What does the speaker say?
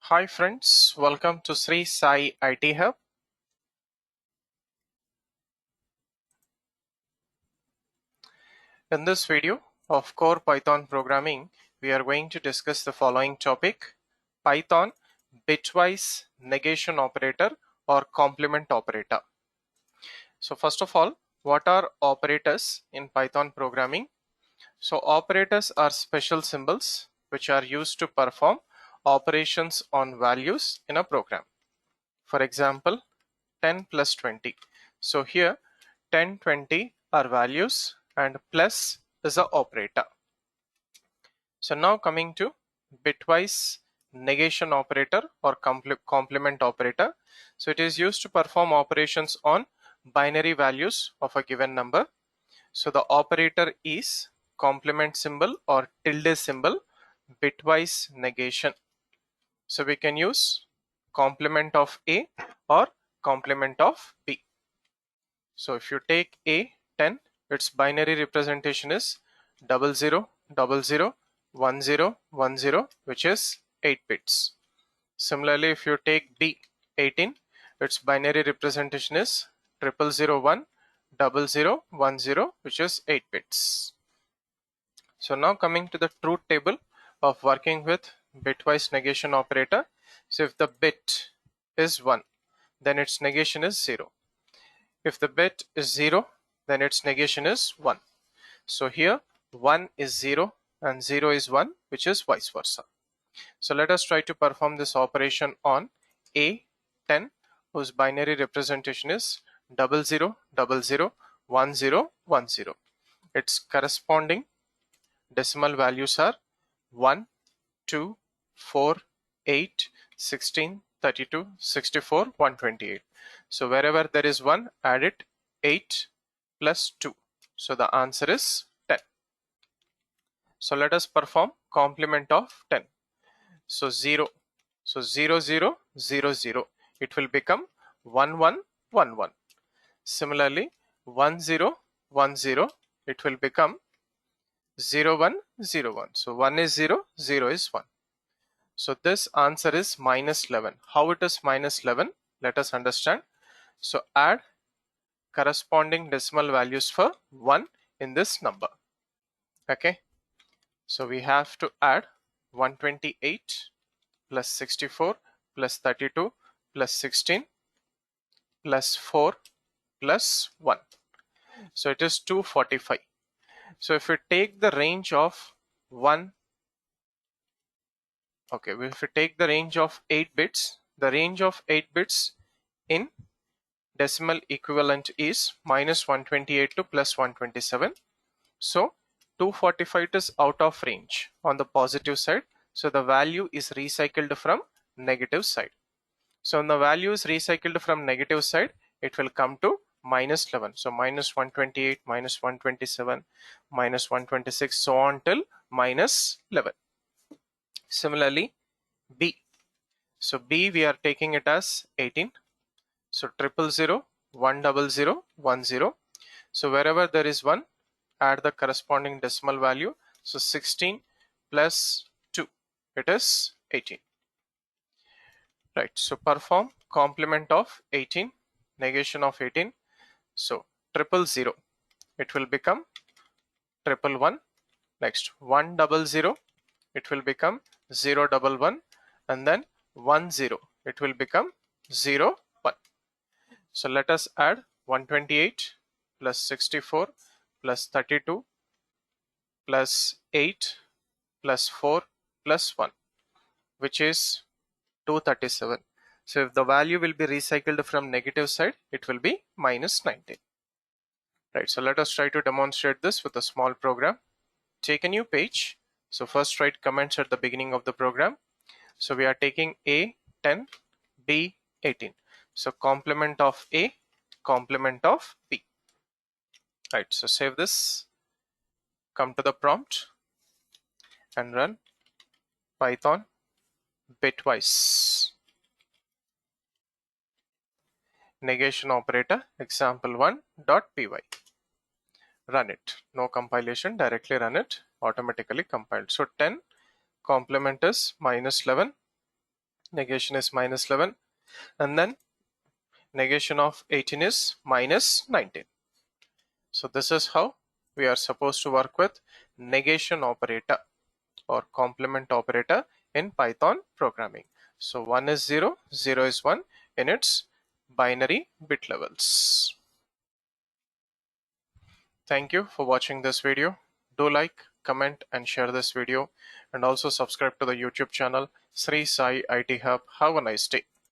Hi friends, welcome to Sri Sai IT Hub. In this video of core Python programming, we are going to discuss the following topic: Python bitwise negation operator or complement operator. So first of all, what are operators in Python programming? So operators are special symbols which are used to perform operations on values in a program. For example, 10 plus 20. So here 10, 20 are values and plus is a operator. So now coming to bitwise negation operator or complement operator. So it is used to perform operations on binary values of a given number. So the operator is complement symbol or tilde symbol bitwise negation. So we can use complement of A or complement of B. So if you take A 10, its binary representation is 00001010, which is 8 bits. Similarly, if you take B 18, its binary representation is 00010010, which is 8 bits. So now coming to the truth table of working with bitwise negation operator. So if the bit is 1, then its negation is 0. If the bit is 0, then its negation is 1. So here 1 is 0 and 0 is 1, which is vice versa. So let us try to perform this operation on A10, whose binary representation is 00001010. Its corresponding decimal values are 1, 2, 4, 8, 16, 32, 64, 128. So wherever there is 1, add it, 8 plus 2. So the answer is 10. So let us perform complement of 10. So 0. So 0, 0, 0, 0. It will become 1, 1, 1, 1. Similarly, 1, 0, 1, 0. It will become 0, 1, 0, 1. So 1 is 0, 0 is 1. So this answer is minus 11. How it is minus 11? Let us understand. So add corresponding decimal values for 1 in this number. Okay. So we have to add 128 plus 64 plus 32 plus 16 plus 4 plus 1. So it is 245. So if we take the range of 1, okay, if we take the range of 8 bits, the range of 8 bits in decimal equivalent is minus 128 to plus 127. So 245 is out of range on the positive side. So the value is recycled from negative side. So when the value is recycled from negative side, it will come to minus 11. So minus 128, minus 127, minus 126, so on till minus 11. Similarly, B. So B we are taking it as 18. So 000, 100, 10. So wherever there is 1, add the corresponding decimal value. So 16 plus 2, it is 18. Right, so perform complement of 18, negation of 18. So 000, it will become 111. Next 100, it will become 011, and then 10, it will become 01. So let us add 128 plus 64 plus 32 plus 8 plus 4 plus 1, which is 237. So if the value will be recycled from negative side, it will be minus 19. Right, so let us try to demonstrate this with a small program. Take a new page. So first write comments at the beginning of the program. So we are taking A 10, B 18. So complement of A, complement of B. Right, so save this, come to the prompt and run Python bitwise negation operator example1.py. Run it. No compilation, directly run it, automatically compiled. So 10 complement is minus 11. negation is minus 11, and then negation of 18 is minus 19. So this is how we are supposed to work with negation operator or complement operator in Python programming. So 1 is 0, 0 is 1 in its binary bit levels. Thank you for watching this video. Do like, comment and share this video, and also subscribe to the YouTube channel Sri Sai IT Hub. Have a nice day.